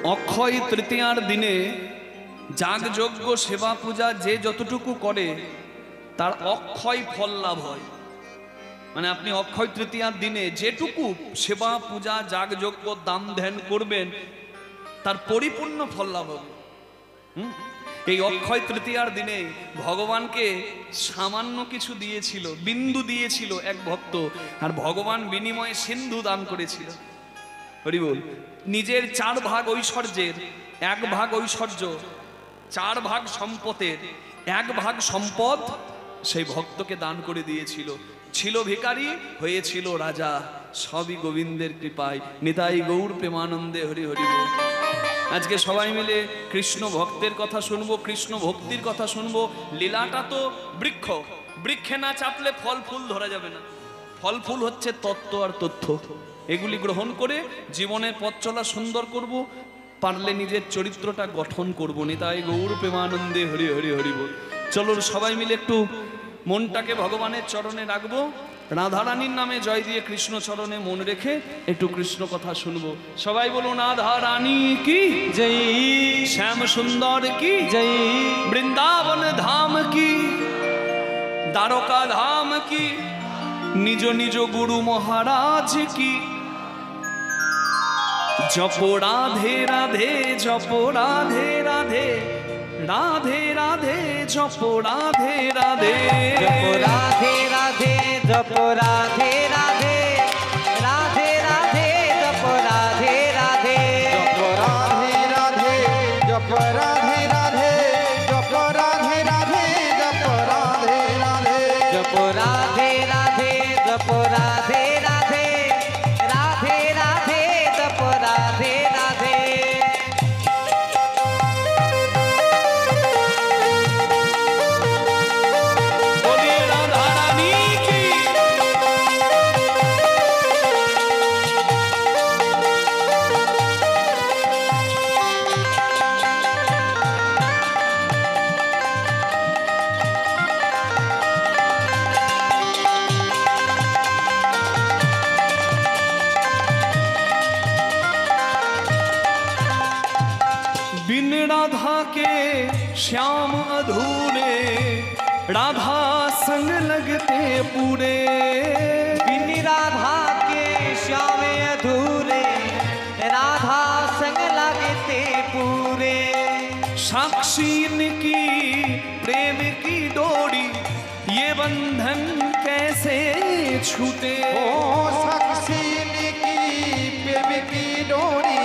অক্ষয় তৃতীয়ার দিনে যাগযজ্ঞ সেবা পূজা যে যতটুকু করে তার অক্ষয় ফল লাভ হয়। মানে আপনি অক্ষয় তৃতীয়ার দিনে যেটুকু সেবা পূজা যাগযজ্ঞ দান ধ্যান করবেন তার পরিপূর্ণ ফল লাভ হবে। এই অক্ষয় তৃতীয়ার দিনে ভগবানকে সামান্য কিছু দিয়েছিল, বিন্দু দিয়েছিল এক ভক্ত, আর ভগবান বিনিময়ে সিন্ধু দান করেছিল। হরি বল। নিজের 4 ভাগ ঐশ্বর্যের 1 ভাগ ঐশ্বর্য, 4 ভাগ সম্পদের 1 ভাগ সম্পদ সেই ভক্তকে দান করে দিয়েছিল। ছিল ভিখারি, হয়েছিল রাজা, সবই গোবিন্দের কৃপায়। নিতাই গৌর প্রেমানন্দে হরি হরি বল। আজকে সবাই মিলে কৃষ্ণ ভক্তের কথা শুনবো, কৃষ্ণ ভক্তির কথা শুনবো। লীলাটা তো বৃক্ষ, বৃক্ষে না চাপলে ফল ফুল ধরা যাবে না। ফল ফুল হচ্ছে তত্ত্ব আর তথ্য, এগুলি গ্রহণ করে জীবনের পথ চলা সুন্দর করব, পারলে নিজের চরিত্রটা গঠন করব। নিতাই গৌর প্রেমানন্দে হরি হরি হরি বল। চলো সবাই মিলে একটু মনটাকে ভগবানের চরণে রাখবো, রাধারানীর নামে জয় দিয়ে কৃষ্ণ চরণে মন রেখে একটু কৃষ্ণ কথা শুনবো। সবাই বলুন রাধারানী কি জয়, শ্যাম সুন্দর কি জয়, বৃন্দাবন ধাম কি, দ্বারকা ধাম কি, নিজ নিজ গুরু মহারাজ কি। জপ রাধে রাধে, জপ রাধে রাধে, রাধে রাধে জপ রাধে রাধে, জপ রাধে রাধে, জপ রাধে রাধে, রাধে রাধে জপ রাধে রাধে, জপ রাধে রাধে, জপ রাধে রাধে, জপ রাধে রাধে, জপ রাধে রাধে, জপ রাধে রাধে, জপ রাধে রাধে, রাধে রাধে জপ রাধে রাধে। বলি রাধারানী কি। बिन राधा के श्याम अधूरे, राधा संग लगते पूरे। बिन राधा के श्याम अधूरे, राधा संग लगते पूरे। साक्षी की प्रेम की डोरी, ये बंधन कैसे छूटे। ओ साक्षी की प्रेम की डोरी,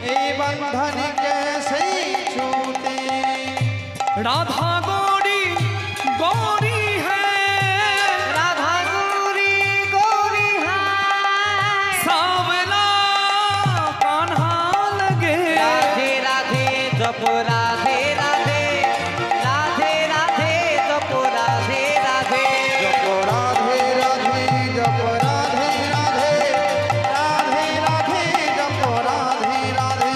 ये बंधन कैसे छूटे। राधा गौरी गौरी है, राधा गौरी गौरी है, सावला कान्हा लगे। राधे राधे जप राधे राधे, राधे राधे जप राधे राधे, जप राधे राधे, जप राधे राधे, राधे राधे जप राधे राधे।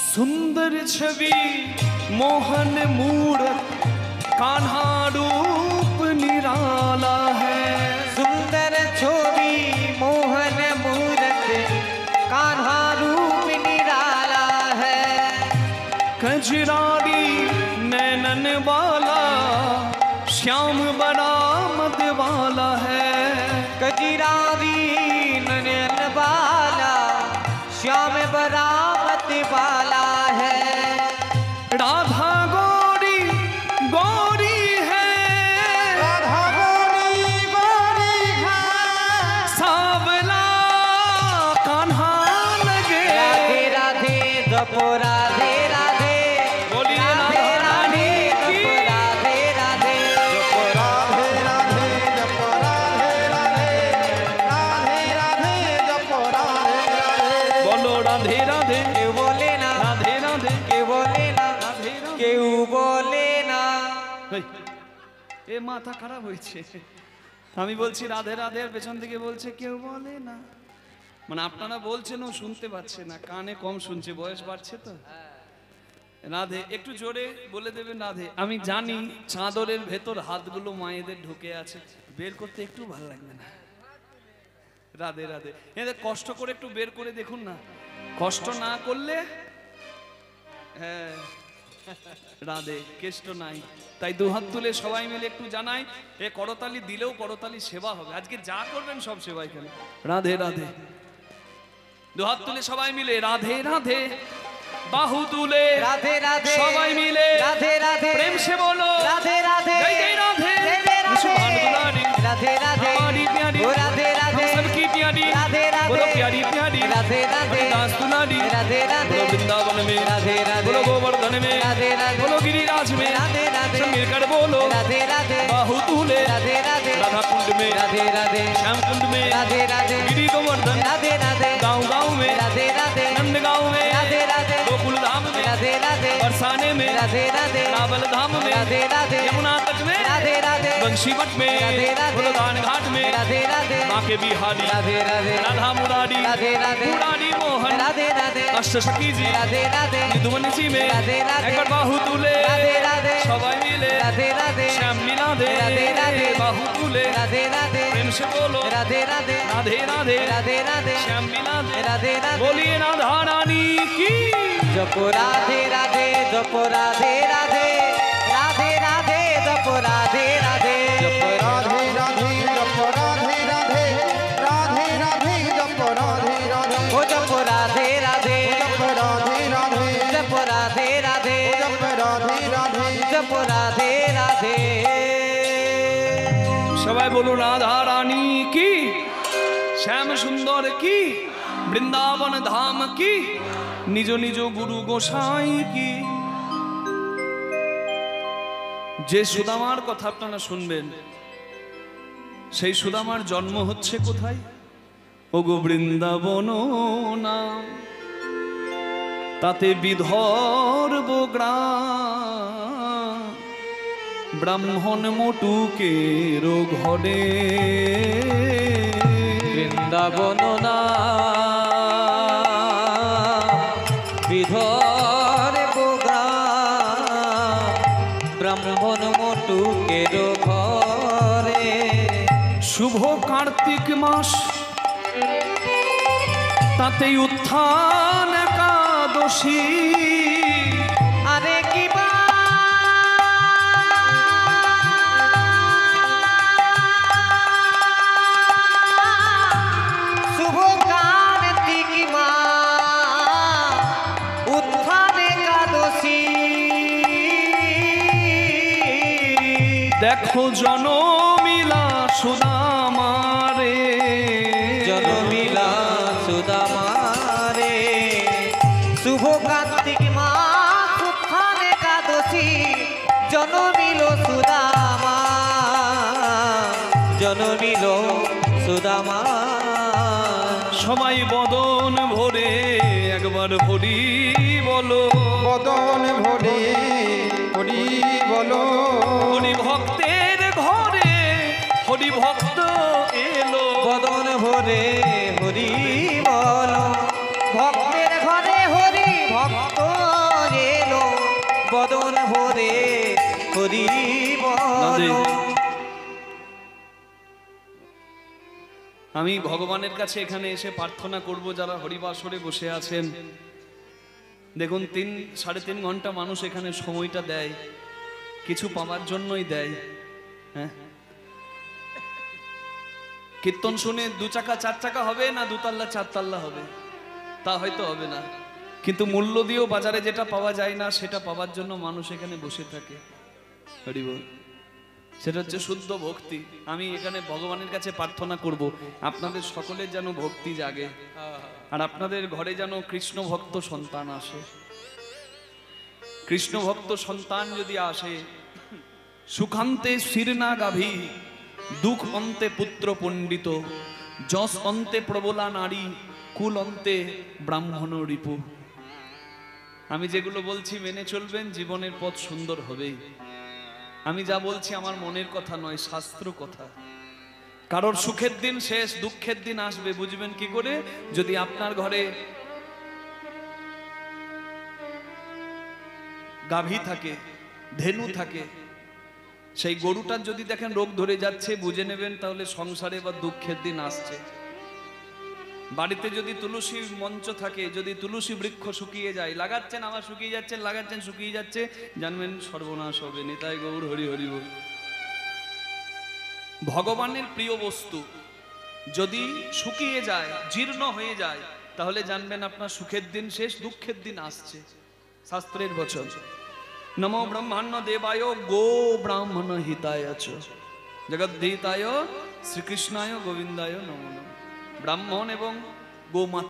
सुंदर छवि मोहन मूरत, कान्हा रूप निराला है। सुंदर छवि मोहन मूरत, कान्हा रूप निराला है। कजरारी नैनन वाला, श्याम बड़ा मत वाला है। कजरारी नयन वाला, श्याम बरामत वाला है। राधा गौरी गौरी है, राधा गौरी गौरी है, सावला कान्हा लगे। राधे राधे जप राधे राधे, बोलिए राधे राधे राधारानी की। जप राधे राधे, जप राधे राधे, जप राधे राधे, राधे राधे जप राधे राधे। बोलो राधे राधे। बोले এ মাথা খারাপ হয়েছে। আমি বলছি রাধে রাধে, আর পেছন থেকে বলছে কেউ বলে না। মানে আপনারা বলছেন ও শুনতে পাচ্ছে না, কানে কম শুনছে, বয়স বাড়ছে তো। রাধে একটু জোরে বলে দেবেন রাধে। আমি জানি চাদরের ভেতর হাতগুলো মায়েদের ঢুকে আছে, বের করতে একটু ভালো লাগবে না। রাধে রাধে, এদের কষ্ট করে একটু বের করে দেখুন না, কষ্ট না করলে হ্যাঁ রাধে কেষ্ট নাই। তাই দুহাত তুলে সবাই মিলে একটু জানাই, এ করতালি দিলেও করতালি সেবা হবে। আজকে যা করবেন সব সেবা এখানে। রাধে রাধে, দুহাত তুলে সবাই মিলে রাধে রাধে, বাহু তুলে রাধে রাধে, সবাই মিলে রাধে রাধে, প্রেম সে বলো রাধে রাধে, জয় জয় রাধে, জয় জয় विश्व রাধে, भानु दुलारी, রাধে রাধে, हमारी प्यारी, ও রাধে राधे, हम सबकी प्यारी, राधे राधे, बोलो प्यारी प्यारी, राधे राधे, दास दुलारी, राधे राधे, बोलो वृंदावन में, राधे राधे, बोलो गोवर्धन में, राधे राधे, बोलो गिरिराज में, राधे राधे, सब मिलकर बोलो राधे राधे, बाहु तूले, राधे राधे, राधा कुंड में, राधे राधे, श्याम कुंड में, राधे राधे, गिरि गोवर्धन, राधे राधे, गाँव गाँव में, राधे राधे, नंद गाँव में, राधे राधे, गोकुल धाम में, राधे राधे, बरसाने में, राधे राधे, रावल धाम में, राधे राधे, यमुना तट में, राधे राधे, बंशीवट में, राधे राधे, बोलो दान घाट में, राधे राधे, बांके बिहारी, राधे राधे, राधा मुरारी, राधे राधे, मुरारी मोहन, राधे राधे, अष्टसखी जी, राधे राधे, मृदुवंशी में, राधे राधे, एक बार बाहु तुले, राधे राधे, सबाई मिले, राधे राधे, श्याम मिला दे, राधे राधे, बाहु तुले, राधे राधे, प्रेम से बोलो राधे राधे, राधे राधे, राधे राधे, श्याम मिला दे, राधे राधे, बोलिए राधा रानी की। जपो राधे राधे, जपो राधे राधे, राधे राधे, जपो राधे राधे, जप राधे राधे, जप राधे राधे, राधे राधे, जप राधे राधे, ओ जपो राधे राधे, जप राधे राधे, जपो राधे राधे, जप राधे राधे, जपो राधे राधे। সবাই বলুন রাধা রানী কি, শ্যাম সুন্দর কি, বৃন্দাবন ধাম কি, নিজ নিজ গুরু গোসাই কি। যে সুদামার কথা আপনারা শুনবেন, সেই সুদামার জন্ম হচ্ছে কোথায়? ওগো বৃন্দাবন নাম, তাতে বিদর্ভ গ্রাম, ব্রাহ্মণ মটুকের ঘরে। বৃন্দাবন না বিধর বোগা, ব্রাহ্মণ মটুকের ঘরে। শুভ কার্তিক মাস, তাতেই উত্থান একাদশী, আরে কি বা শুভ কার্তিক মা, উত্থান একাদশী। দেখো জনমিলা সুদামারে, জনমিলা সুদামারে, শুভ কার্তিক মাস উত্থান একাদশী, জনমিল সুদামা, জনমিল সুদামা। সবাই বদন ভরে একবার হরি বলো, বদন ভরে হরি বলো, হরি ভক্তের ঘরে হরি ভক্ত এলো। বদন ভরে হরি বল, ভক্তের ঘরে হরি ভক্ত এলো, বদন ভরে হরি বল। আমি ভগবানের কাছে এখানে এসে প্রার্থনা করব, যারা হরিবাসরে বসে আছেন, দেখুন 3-3.5 ঘন্টা মানুষ এখানে সময়টা দেয়, কিছু পাওয়ার জন্যই দেয়। হ্যাঁ, কীর্তন শুনে 2 চাকা 4 চাকা হবে না 2 তাল্লা 4 তাল্লা হবে, তা হয়তো হবে না, কিন্তু মূল্য দিয়েও বাজারে যেটা পাওয়া যায় না সেটা পাওয়ার জন্য মানুষ এখানে বসে থাকে। হরি বল। সেটা হচ্ছে শুদ্ধ ভক্তি। আমি এখানে ভগবানের কাছে প্রার্থনা করব, আপনাদের সকলের যেন ভক্তি জাগে, আর আপনাদের ঘরে যেন কৃষ্ণ ভক্ত সন্তান আসে। কৃষ্ণ ভক্ত সন্তান যদি আসে, সুখান্তে শিরনা গাভী, দুঃখ অন্তে পুত্র পণ্ডিত, যশ অন্তে প্রবলা নারী, কুল অন্তে ব্রাহ্মণ রিপু। আমি যেগুলো বলছি মেনে চলবেন, জীবনের পথ সুন্দর হবেই। আমি যা বলছি আমার মনের কথা নয়, শাস্ত্র কথা। কারোর সুখের দিন শেষ, দুঃখের দিন আসবে, বুঝবেন কি করে? যদি আপনার ঘরে গাভী থাকে, ধেনু থাকে, সেই গরুটার যদি দেখেন রোগ ধরে যাচ্ছে, বুঝে নেবেন তাহলে সংসারে বা দুঃখের দিন আসছে। বাড়িতে যদি তুলসী মঞ্চ থাকে, যদি তুলসী বৃক্ষ শুকিয়ে যায়, লাগাচ্ছেন আবার শুকিয়ে যাচ্ছেন, লাগাচ্ছেন শুকিয়ে যাচ্ছে, জানবেন সর্বনাশ হবে। নিতাই গৌর হরি হরি বল। ভগবানের প্রিয় বস্তু যদি শুকিয়ে যায়, জীর্ণ হয়ে যায়, তাহলে জানবেন আপনার সুখের দিন শেষ, দুঃখের দিন আসছে। শাস্ত্রের বচন। নমো ব্রহ্মাণ্য দেবায় গো ব্রাহ্মণ হিতায় চ জগদ্ধিতায় শ্রীকৃষ্ণায় গোবিন্দায় নমো নমঃ। ব্রাহ্মণ এবং গোমাতা